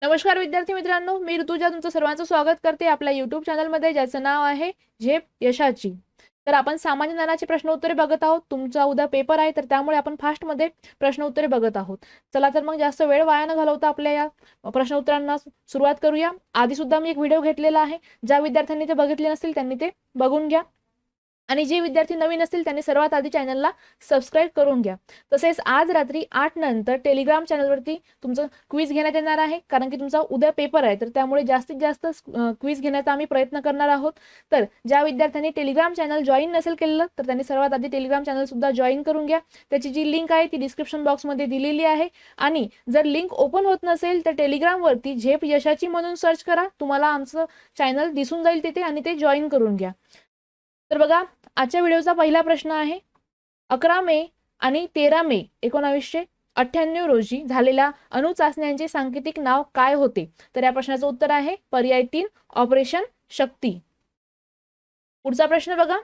नमस्कार विद्यार्थी मित्रांनो, मी ऋतुजा तुमचं सर्वांचं स्वागत करते आपल्या युट्यूब चॅनलमध्ये, ज्याचं नाव आहे झेप यशाची. तर आपण सामान्य ज्ञानाचे प्रश्न उत्तरे बघत आहोत. तुमचा उद्या पेपर आहे, तर त्यामुळे आपण फास्टमध्ये प्रश्न उत्तरे बघत आहोत. चला तर मग जास्त वेळ वाया न घालवता आपल्या या प्रश्न उत्तरांना सुरुवात करूया. आधी सुद्धा मी एक व्हिडिओ घेतलेला आहे. ज्या विद्यार्थ्यांनी ते बघितले नसतील त्यांनी ते बघून घ्या. आणि जे विद्यार्थी नवीन असतील त्यांनी सर्वात आधी चॅनलला सबस्क्राईब करून घ्या. तसेच आज रात्री 8 नंतर टेलिग्राम चॅनलवरती तुमचं क्विज घेण्यात येणार आहे, कारण की तुमचा उद्या पेपर आहे. तर त्यामुळे जास्तीत जास्त क्विज घेण्याचा आम्ही प्रयत्न करणार आहोत. तर ज्या विद्यार्थ्यांनी टेलिग्राम चॅनल जॉईन नसेल केलेलं तर त्यांनी सर्वात आधी टेलिग्राम चॅनल सुद्धा जॉईन करून घ्या. त्याची जी लिंक आहे ती डिस्क्रिप्शन बॉक्समध्ये दिलेली आहे. आणि जर लिंक ओपन होत नसेल तर टेलिग्रामवरती झेप यशाची म्हणून सर्च करा. तुम्हाला आमचं चॅनल दिसून जाईल तिथे आणि ते जॉईन करून घ्या. तर बघा, आजच्या व्हिडिओचा पहिला प्रश्न आहे. 11 मे आणि 13 मे 1998 रोजी झालेल्या अणुचाचण्यांचे सांकेतिक नाव काय होते? तर या प्रश्नाचं उत्तर आहे पर्याय 3 ऑपरेशन शक्ती. पुढचा प्रश्न बघा,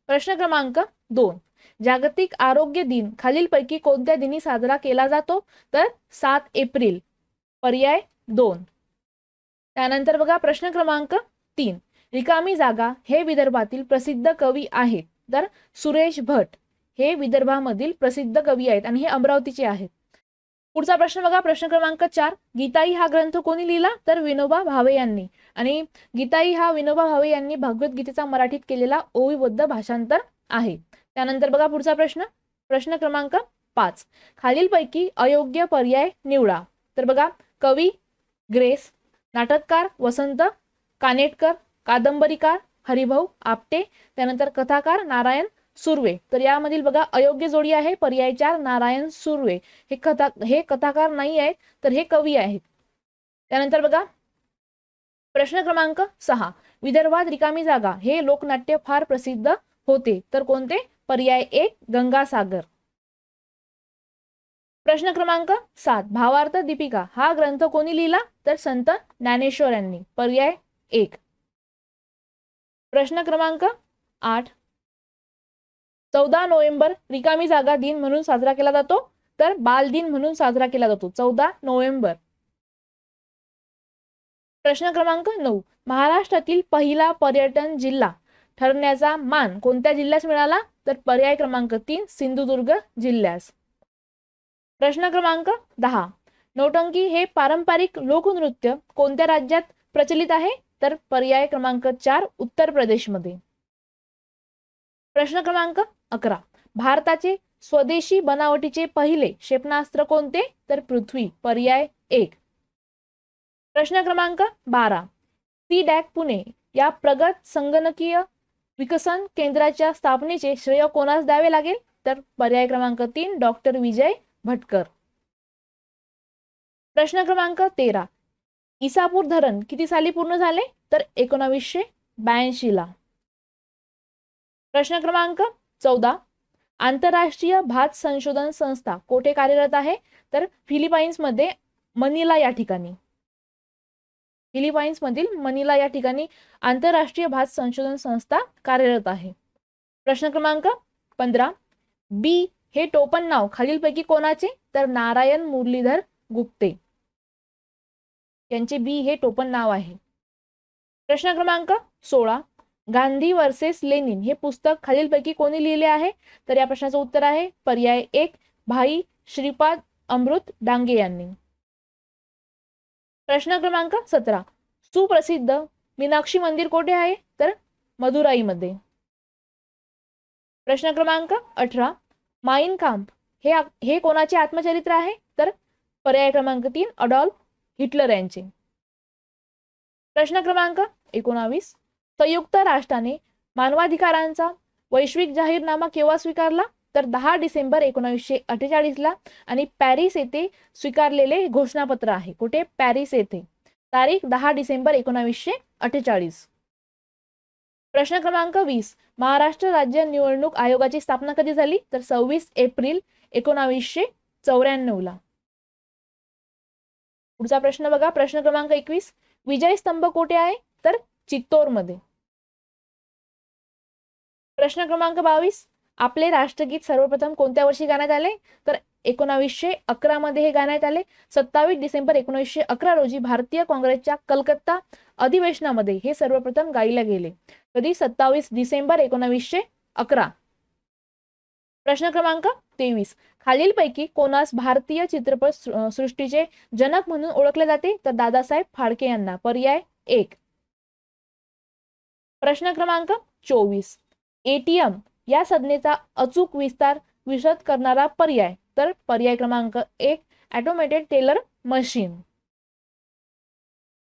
प्रश्न क्रमांक 2. जागतिक आरोग्य दिन खालीलपैकी कोणत्या दिनी साजरा केला जातो? तर 7 एप्रिल, पर्याय 2. त्यानंतर बघा प्रश्न क्रमांक 3. रिकामी जागा हे विदर्भातील प्रसिद्ध कवी आहेत. तर सुरेश भट हे विदर्भामधील प्रसिद्ध कवी आहेत आणि हे अमरावतीचे आहेत. पुढचा प्रश्न बघा, प्रश्न क्रमांक 4. गीताई हा ग्रंथ कोणी लिहिला? तर विनोबा भावे यांनी. आणि गीताई हा विनोबा भावे यांनी भगवद्गीतेचा मराठीत केलेला ओवीबद्ध भाषांतर आहे. त्यानंतर बघा पुढचा प्रश्न, प्रश्न क्रमांक 5. खालीलपैकी अयोग्य पर्याय निवडा. तर बघा, कवी ग्रेस, नाटककार वसंत कानेटकर, कादंबरीकार हरिभाऊ आपटे, त्यानंतर कथाकार नारायण सुर्वे. तर यामधील बघा अयोग्य जोडी आहे पर्याय 4 नारायण सुर्वे. हे कथाकार नाही आहेत, तर हे कवी आहेत. त्यानंतर बघा प्रश्न क्रमांक 6. विदर्भात रिकामी जागा हे लोकनाट्य फार प्रसिद्ध होते. तर कोणते? पर्याय 1 गंगासागर. प्रश्न क्रमांक 7. भावार्थ दीपिका हा ग्रंथ कोणी लिहिला? तर संत ज्ञानेश्वर यांनी, पर्याय 1. प्रश्न क्रमांक 8. 14 नोव्हेंबर रिकामी जागा दिन म्हणून साजरा केला जातो. तर बाल दिन म्हणून साजरा केला जातो 14 नोव्हेंबर. प्रश्न क्रमांक 9. महाराष्ट्रातील पहिला पर्यटन जिल्हा ठरण्याचा मान कोणत्या जिल्ह्यास मिळाला? तर पर्याय क्रमांक 3 सिंधुदुर्ग जिल्ह्यास. प्रश्न क्रमांक 10. नौटंकी हे पारंपरिक लोकनृत्य कोणत्या राज्यात प्रचलित आहे? तर पर्याय क्रमांक 4 उत्तर प्रदेशमध्ये. प्रश्न क्रमांक 11. भारताचे स्वदेशी बनावटीचे पहिले क्षेपणास्त्र कोणते? तर पृथ्वी, पर्याय 1. प्रश्न क्रमांक 12. सी-डॅक पुणे या प्रगत संगणकीय विकसन केंद्राच्या स्थापनेचे श्रेय कोणास द्यावे लागेल? तर पर्याय क्रमांक 3 डॉक्टर विजय भटकर. प्रश्न क्रमांक 13. इसापूर धरण किती साली पूर्ण झाले? तर 1982 ला. प्रश्न क्रमांक 14. आंतरराष्ट्रीय भात संशोधन संस्था कोठे कार्यरत आहे? तर फिलिपाईन्समध्ये मनिला या ठिकाणी. फिलिपाईन्समधील मनिला या ठिकाणी आंतरराष्ट्रीय भात संशोधन संस्था कार्यरत आहे. प्रश्न क्रमांक 15. बी हे टोपण नाव खालीलपैकी कोणाचे? तर नारायण मुरलीधर गुप्ते यांचे बी हे टोपण नाव आहे. प्रश्न क्रमांक 16. गांधी वर्सेस लेनिन हे पुस्तक खालीलपैकी कोणी लिहिले आहे? तर या प्रश्नाचं उत्तर आहे पर्याय 1 भाई श्रीपाद अमृत डांगे यांनी. प्रश्न क्रमांक 17. सुप्रसिद्ध मीनाक्षी मंदिर कोठे आहे? तर मदुराईमध्ये. प्रश्न क्रमांक 18. माइन काम्प हे कोणाचे आत्मचरित्र आहे? तर पर्याय क्रमांक 3 अडॉल्फ हिटलर यांचे. प्रश्न क्रमांक 19. संयुक्त राष्ट्राने मानवाधिकारांचा वैश्विक जाहीरनामा केव्हा स्वीकारला? तर 10 डिसेंबर 1948 ला. आणि पॅरिस येथे स्वीकारलेले घोषणापत्र आहे. कुठे? पॅरिस येथे. तारीख 10 डिसेंबर 1948. प्रश्न क्रमांक 20. महाराष्ट्र राज्य निवडणूक आयोगाची स्थापना कधी झाली? तर 26 एप्रिल 1994 ला. पुढचा प्रश्न बघा, प्रश्न क्रमांक 21. विजय स्तंभ कोठे आहे? तर चित्तोरमध्ये. प्रश्न क्रमांक 22. आपले राष्ट्रगीत सर्वप्रथम कोणत्या वर्षी गाण्यात आले? तर 1911 मध्ये हे गाण्यात आले. 27 डिसेंबर 1911 रोजी भारतीय काँग्रेसच्या कलकत्ता अधिवेशनामध्ये हे सर्वप्रथम गायले गेले. कधी? 27 डिसेंबर 1911. प्रश्न क्रमांक 23. खालीलपैकी कोणास भारतीय चित्रपट सृष्टीचे जनक म्हणून ओळखले जाते? तर दादासाहेब फाळके यांना. पर्याय 1. प्रश्न क्रमांक 24. एटीएम या संज्ञेचा अचूक विस्तार विशद करणारा पर्याय? तर पर्याय क्रमांक 1 ऑटोमेटेड टेलर मशीन.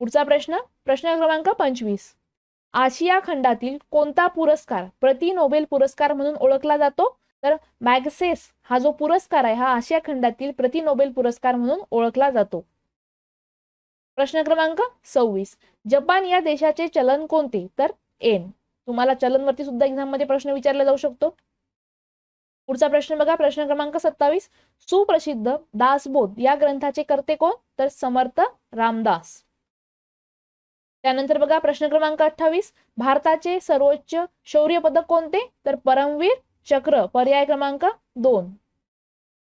पुढचा प्रश्न क्रमांक 25. आशिया खंडातील कोणता पुरस्कार प्रति नोबेल पुरस्कार म्हणून ओळखला जातो? तर मॅगसेस हा जो पुरस्कार आहे हा आशिया खंडातील प्रति नोबेल पुरस्कार म्हणून ओळखला जातो. प्रश्न क्रमांक 26. जपान या देशाचे चलन कोणते? तर येन. तुम्हाला चलनवरती सुद्धा एक्झाम मध्ये प्रश्न विचारला जाऊ शकतो. पुढचा प्रश्न बघा. प्रश्न क्रमांक 27. सुप्रसिद्ध दासबोध या ग्रंथाचे कर्ते कोण? तर समर्थ रामदास. त्यानंतर बघा प्रश्न क्रमांक 28. भारताचे सर्वोच्च शौर्य पदक कोणते? तर परमवीर चक्र. पर्याय क्रमांक 2.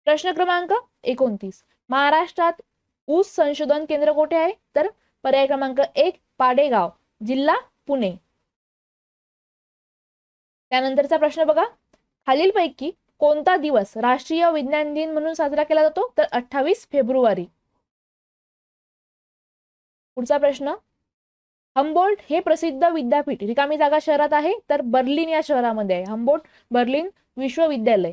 प्रश्न क्रमांक 29. महाराष्ट्रात ऊस संशोधन केंद्र कोठे आहे? तर पर्याय क्रमांक 1 पाडेगाव, जिल्हा पुणे. त्यानंतरचा प्रश्न बघा. खालीलपैकी कोणता दिवस राष्ट्रीय विज्ञान दिन म्हणून साजरा केला जातो? तर 28 फेब्रुवारी. पुढचा प्रश्न. हम्बोल्ट हे प्रसिद्ध विद्यापीठ रिकामी जागा शहरात आहे? तर बर्लिन या शहरामध्ये आहे. हम्बोल्ट बर्लिन विश्वविद्यालय.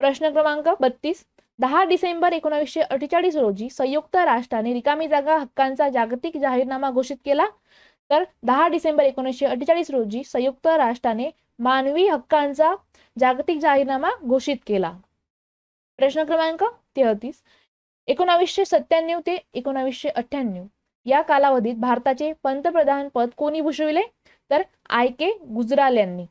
प्रश्न क्रमांक 32. 10 डिसेंबर 1948 रोजी संयुक्त राष्ट्राने रिकामी जागा हक्कांचा जागतिक जाहीरनामा घोषित केला? तर 10 डिसेंबर 1948 रोजी संयुक्त राष्ट्राने मानवी हक्कांचा जागतिक जाहीरनामा घोषित केला. प्रश्न क्रमांक 33. 1997 ते 1998 या कालावधीत भारताचे पंतप्रधान पद कोणी भूषविले? तर IK गुजराल यांनी.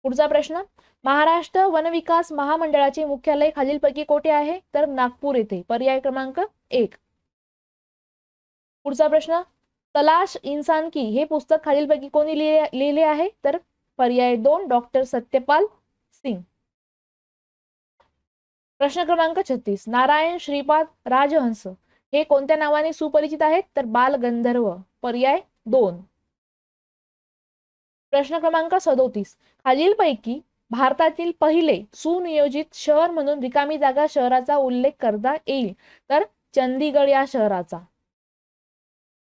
पुढचा प्रश्न. महाराष्ट्र वन विकास महामंडळाचे मुख्यालय खालीलपैकी कोठे आहे? तर नागपूर येथे. पर्याय क्रमांक 1. पुढचा प्रश्न. तलाश इंसान की हे पुस्तक खालीलपैकी कोणी लिहिले आहे? तर पर्याय 2 डॉक्टर सत्यपाल सिंग. प्रश्न क्रमांक 36. नारायण श्रीपाद राजहंस हे कोणत्या नावाने सुपरिचित आहेत? तर बाल गंधर्व. पर्याय 2. प्रश्न क्रमांक 37. खालीलपैकी भारतातील पहिले सुनियोजित शहर म्हणून रिकामी जागा शहराचा उल्लेख करता येईल? तर चंदीगड या शहराचा.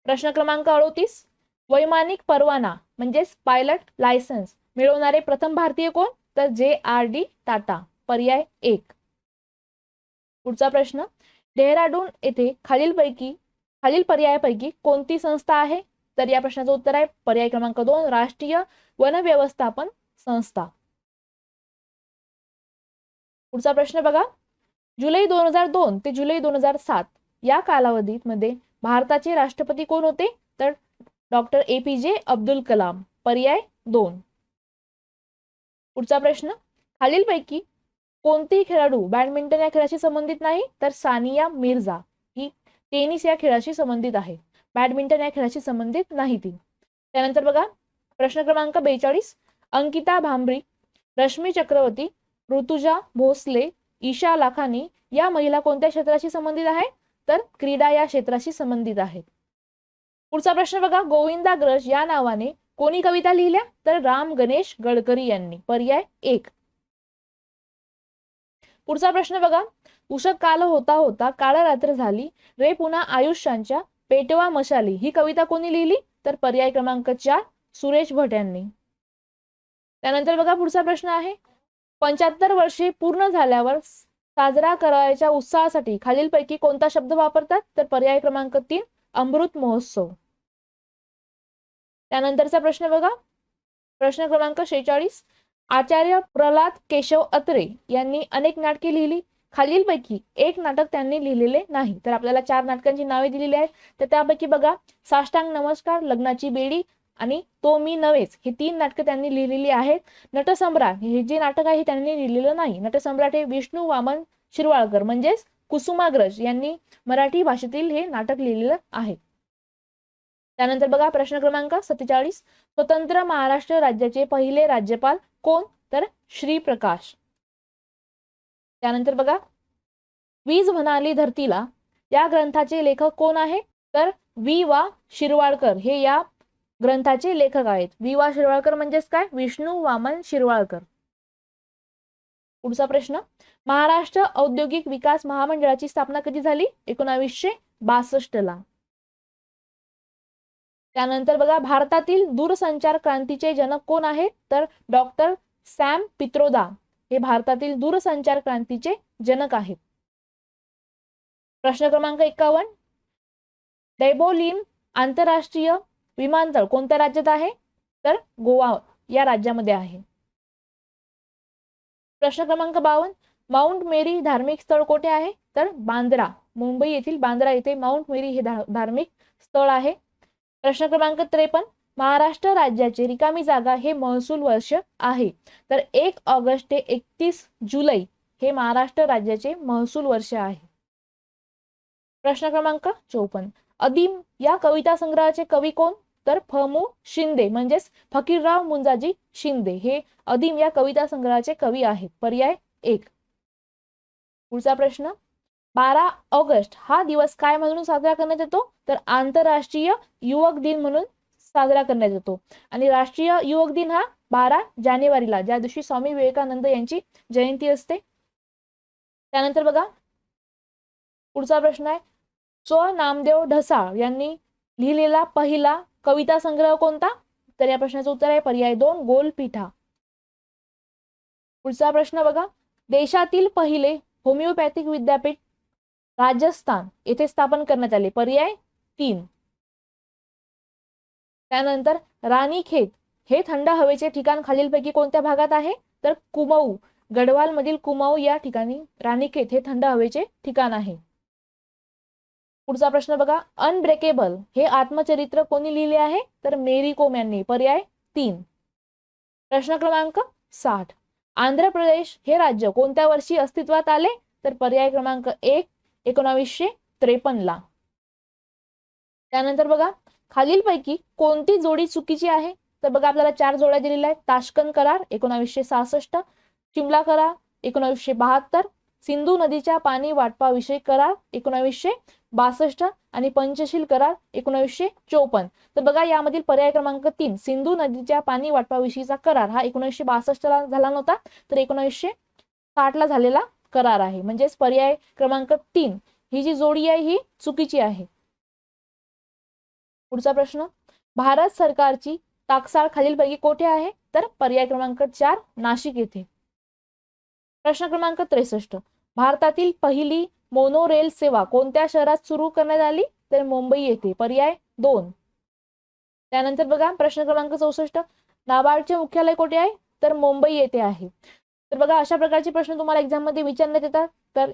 प्रश्न क्रमांक 38. वैमानिक परवाना म्हणजेच पायलट लायसन्स मिळवणारे प्रथम भारतीय कोण? तर JRD टाटा. पर्याय 1. पुढचा प्रश्न. डेहराडून येथे खालील पर्यायापैकी कोणती संस्था आहे? तर या प्रश्नाचं उत्तर आहे पर्याय क्रमांक 2 राष्ट्रीय वन व्यवस्थापन संस्था. पुढचा प्रश्न बघा. जुलै 2002 ते जुलै 2007 या कालावधीत मध्ये भारताचे राष्ट्रपती कोण होते? तर डॉक्टर APJ अब्दुल कलाम. पर्याय 2. पुढचा प्रश्न. खालीलपैकी कोणती खेळाडू बॅडमिंटन या खेळाशी संबंधित नाही? तर सानिया मिर्झा ही टेनिस या खेळाशी संबंधित आहे. बॅडमिंटन या खेळाशी संबंधित नाही ती. त्यानंतर बघा प्रश्न क्रमांक 42. अंकिता भांबरी, रश्मी चक्रवर्ती, ऋतुजा भोसले, ईशा लाखानी या महिला कोणत्या क्षेत्राशी संबंधित आहे? तर क्रीडा या क्षेत्राशी संबंधित आहेत. पुढचा प्रश्न बघा. गोविंदाग्रज या नावाने कोणी कविता लिहिल्या? तर राम गणेश गडकरी यांनी. पर्याय 1. पुढचा प्रश्न बघा. उषक काल होता होता काळ रात्र झाली रे पुन्हा आयुष्यांच्या पेटवा मशाली ही कविता कोणी लिहिली? तर पर्याय क्रमांक 4 सुरेश भट यांनी. त्यानंतर बघा पुढचा प्रश्न आहे. 75 वर्षे पूर्ण झाल्यावर साजरा करायच्या उत्साहासाठी खालीलपैकी कोणता शब्द वापरतात? तर पर्याय क्रमांक 3 अमृत महोत्सव. त्यानंतरचा प्रश्न बघा. प्रश्न क्रमांक 46. आचार्य प्रल्हाद केशव अत्रे यांनी अनेक नाटके लिहिली. खालीलपैकी एक नाटक त्यांनी लिहिलेले नाही. तर आपल्याला 4 नाटकांची नावे दिलेली आहेत. तर त्यापैकी बघा साष्टांग नमस्कार, लग्नाची बेडी आणि तो मी नव्हेच हे 3 नाटकं त्यांनी लिहिलेली आहेत. नटसम्राट हे जे नाटक आहे त्यांनी लिहिलेलं नाही. नटसम्राट हे विष्णू वामन शिरवाळकर म्हणजेच कुसुमाग्रज यांनी मराठी भाषेतील हे नाटक लिहिलेलं आहे. त्यानंतर बघा प्रश्न क्रमांक 47. स्वतंत्र महाराष्ट्र राज्याचे पहिले राज्यपाल कोण? तर श्रीप्रकाश. त्यानंतर बघा वीज म्हणाली धरतीला या ग्रंथाचे लेखक कोण आहे? तर वि वा शिरवाळकर हे या ग्रंथाचे लेखक आहेत. वि वा शिरवाळकर म्हणजेच काय? विष्णू वामन शिरवाळकर. पुढचा प्रश्न, महाराष्ट्र औद्योगिक विकास महामंडळाची स्थापना कधी झाली? 1962 ला. त्यानंतर बघा भारतातील दूरसंचार क्रांतीचे जनक कोण आहेत? तर डॉक्टर सॅम पित्रोदा हे भारतातील दूरसंचार क्रांतीचे जनक आहेत. प्रश्न क्रमांक 51, डैबोलिम आंतरराष्ट्रीय विमानतळ कोणत्या राज्यात आहे? तर गोवा या राज्यामध्ये आहे. प्रश्न क्रमांक 52, माउंट मेरी धार्मिक स्थळ कोठे आहे? तर बांद्रा, मुंबई येथील बांद्रा येथे माउंट मेरी हे धार्मिक स्थळ आहे. प्रश्न क्रमांक 53, महाराष्ट्र राज्याचे रिकामी जागा हे महसूल वर्ष आहे? तर 1 ऑगस्ट ते 31 जुलै हे महाराष्ट्र राज्याचे महसूल वर्ष आहे. प्रश्न क्रमांक 54, अदीम या कविता संग्रहाचे कवी कोण? तर फमू शिंदे म्हणजेच फकीरराव मुंजाजी शिंदे हे अदीम या कविता संग्रहाचे कवी आहेत. पर्याय 1. पुढचा प्रश्न, 12 ऑगस्ट हा दिवस काय म्हणून साजरा करण्यात येतो? तर आंतरराष्ट्रीय युवक दिन म्हणून साजरा करण्यात येतो. आणि राष्ट्रीय युवक दिन हा 12 जानेवारीला, ज्या दिवशी स्वामी विवेकानंद यांची जयंती असते. त्यानंतर बघा पुढचा प्रश्न आहे, नामदेव ढसाळ यांनी लिहिलेला पहिला कविता संग्रह कोणता? तर या प्रश्नाचं उत्तर आहे पर्याय 2, गोलपीठा. पुढचा प्रश्न बघा, देशातील पहिले होमिओपॅथिक विद्यापीठ राजस्थान येथे स्थापन करण्यात आले? पर्याय 3. त्यानंतर राणीखेत हे थंड हवेचे ठिकाण खालीलपैकी कोणत्या भागात आहे? तर कुमाऊ, गढवाल मधील कुमाऊ या ठिकाणी राणीखेत हे थंड हवेचे ठिकाण आहे. पुढचा प्रश्न बघा, अनब्रेकेबल हे आत्मचरित्र कोणी लिहिले आहे? तर मेरी कोम यांनी. पर्याय 3. प्रश्न क्रमांक 60, आंध्र प्रदेश हे राज्य कोणत्या वर्षी अस्तित्वात आले? तर पर्याय क्रमांक 1, 1953 ला. त्यानंतर बघा खालीलपैकी कोणती जोडी चुकीची आहे? तर बघा आपल्याला 4 जोड्या दिलेल्या आहेत. ताश्कंद करार 1966, शिमला करार 1972, सिंधू नदीच्या पाणी वाटपाविषयी करार 1962 आणि पंचशील करार 1954. तर बघा यामधील पर्याय क्रमांक 3, सिंधू नदीच्या पाणी वाटपाविषयीचा करार हा 1962 ला झाला नव्हता, तर 1960 ला झालेला करार आहे. म्हणजेच पर्याय क्रमांक 3 ही जी जोडी आहे ही चुकीची आहे. पुढचा प्रश्न, भारत सरकारची टाकसाळ खालीलपैकी कोठे आहे? तर पर्याय क्रमांक 4, नाशिक येथे. प्रश्न क्रमांक 63, भारतातील पहिली मोनोरेल सेवा कोणत्या शहरात सुरू करण्यात आली? तर मुंबई येथे. पर्याय 2. त्यानंतर बघा प्रश्न क्रमांक 64, नाबार्डचे मुख्यालय कोठे आहे? तर मुंबई येथे आहे. तर बघा अशा प्रकारचे प्रश्न तुम्हाला एक्झाम मध्ये विचारण्यात येतात. तर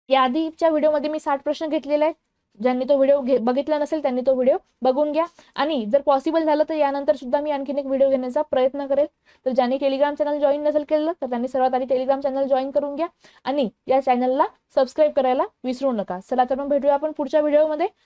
या आधीच्या व्हिडिओमध्ये मी 60 प्रश्न घेतलेले आहेत. ज्यांनी तो व्हिडिओ बघितला नसेल त्यांनी तो व्हिडिओ बघून घ्या. आणि जर पॉसिबल झालं तर यानंतर सुद्धा मी आणखीन एक व्हिडिओ घेण्याचा प्रयत्न करेल. तर ज्यांनी टेलिग्राम चॅनल जॉईन नसेल केलं तर त्यांनी सर्वात आधी टेलिग्राम चॅनल जॉईन करून घ्या आणि या चॅनलला सबस्क्राईब करायला विसरू नका. चला तर मग भेटूया आपण पुढच्या व्हिडिओमध्ये.